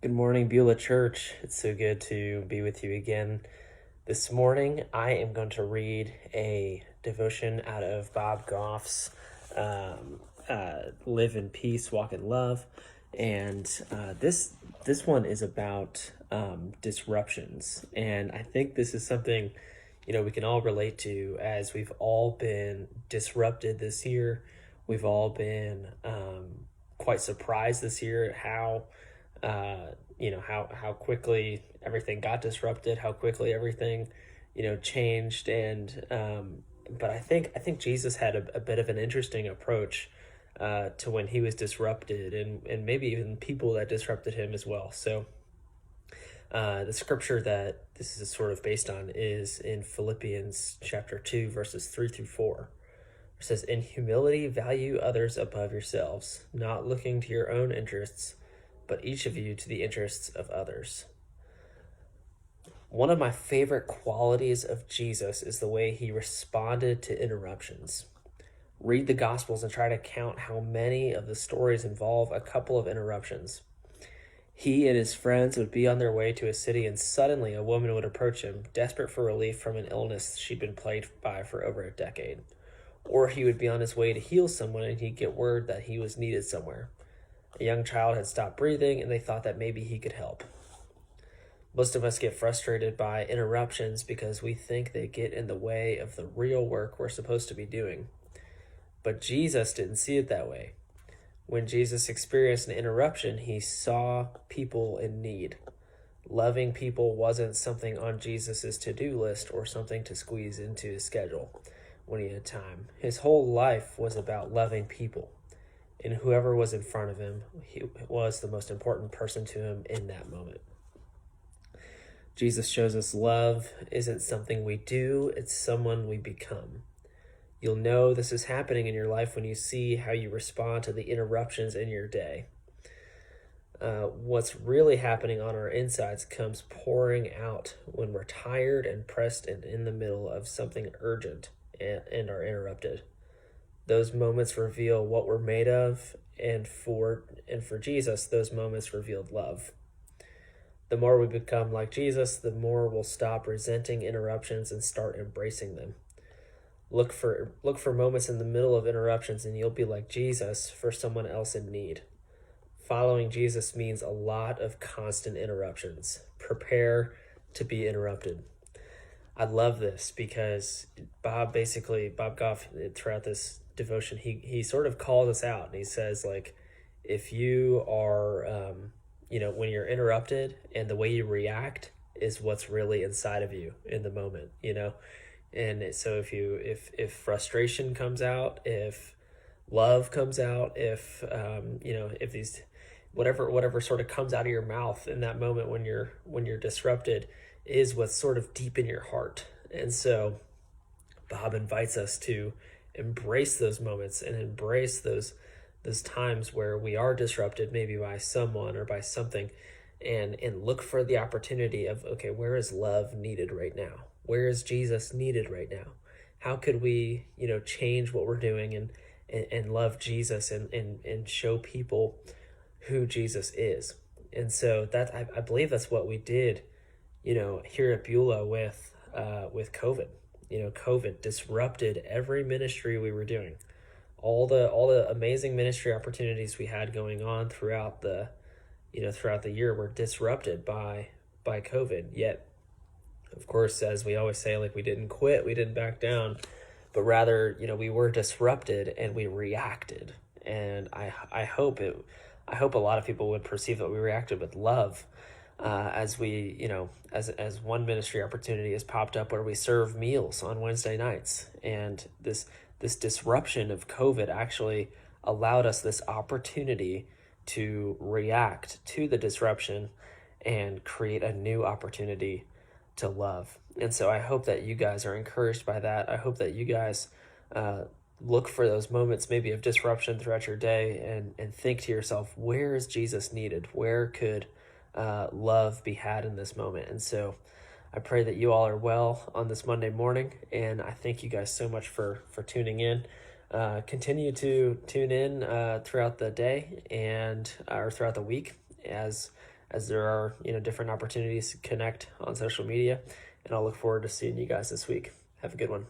Good morning, Beulah Church. It's so good to be with you again. This morning, I am going to read a devotion out of Bob Goff's Live in Peace, Walk in Love. And this one is about disruptions. And I think this is something, we can all relate to, as we've all been disrupted this year. We've all been quite surprised this year at how quickly everything got disrupted, how quickly everything, changed. And but I think Jesus had a bit of an interesting approach to when he was disrupted, and maybe even people that disrupted him as well. So the scripture that this is sort of based on is in Philippians chapter 2, verses 3 through 4. It says, "In humility, value others above yourselves, not looking to your own interests, but each of you to the interests of others." One of my favorite qualities of Jesus is the way he responded to interruptions. Read the Gospels and try to count how many of the stories involve a couple of interruptions. He and his friends would be on their way to a city, and suddenly a woman would approach him, desperate for relief from an illness she'd been plagued by for over a decade. Or he would be on his way to heal someone, and he'd get word that he was needed somewhere. A young child had stopped breathing, and they thought that maybe he could help. Most of us get frustrated by interruptions because we think they get in the way of the real work we're supposed to be doing. But Jesus didn't see it that way. When Jesus experienced an interruption, he saw people in need. Loving people wasn't something on Jesus's to-do list or something to squeeze into his schedule when he had time. His whole life was about loving people. And whoever was in front of him, he was the most important person to him in that moment. Jesus shows us love isn't something we do, it's someone we become. You'll know this is happening in your life when you see how you respond to the interruptions in your day. What's really happening on our insides comes pouring out when we're tired and pressed and in the middle of something urgent and are interrupted. Those moments reveal what we're made of, and for Jesus, those moments revealed love. The more we become like Jesus, the more we'll stop resenting interruptions and start embracing them. Look for moments in the middle of interruptions, and you'll be like Jesus for someone else in need. Following Jesus means a lot of constant interruptions. Prepare to be interrupted. I love this because Bob Goff, throughout this devotion, he sort of calls us out, and he says, like, if you are when you're interrupted, and the way you react is what's really inside of you in the moment, and so if frustration comes out, if love comes out, if these whatever sort of comes out of your mouth in that moment when you're disrupted is what's sort of deep in your heart. And so Bob invites us to embrace those moments and embrace those times where we are disrupted, maybe by someone or by something, and look for the opportunity of, okay, where is love needed right now? Where is Jesus needed right now? How could we, change what we're doing and love Jesus and show people who Jesus is? And so that I believe that's what we did, here at Beulah with COVID. COVID disrupted every ministry we were doing. All the amazing ministry opportunities we had going on throughout the year were disrupted by COVID. Yet, of course, as we always say, like, we didn't quit, we didn't back down, but rather, we were disrupted and we reacted. And I hope a lot of people would perceive that we reacted with love, as we, as one ministry opportunity has popped up where we serve meals on Wednesday nights. And this disruption of COVID actually allowed us this opportunity to react to the disruption and create a new opportunity to love. And so I hope that you guys are encouraged by that. I hope that you guys look for those moments maybe of disruption throughout your day and think to yourself, where is Jesus needed? Where could love be had in this moment? And so I pray that you all are well on this Monday morning, and I thank you guys so much for tuning in. Continue to tune in throughout the day or throughout the week as as there are, different opportunities to connect on social media. And I'll look forward to seeing you guys this week. Have a good one.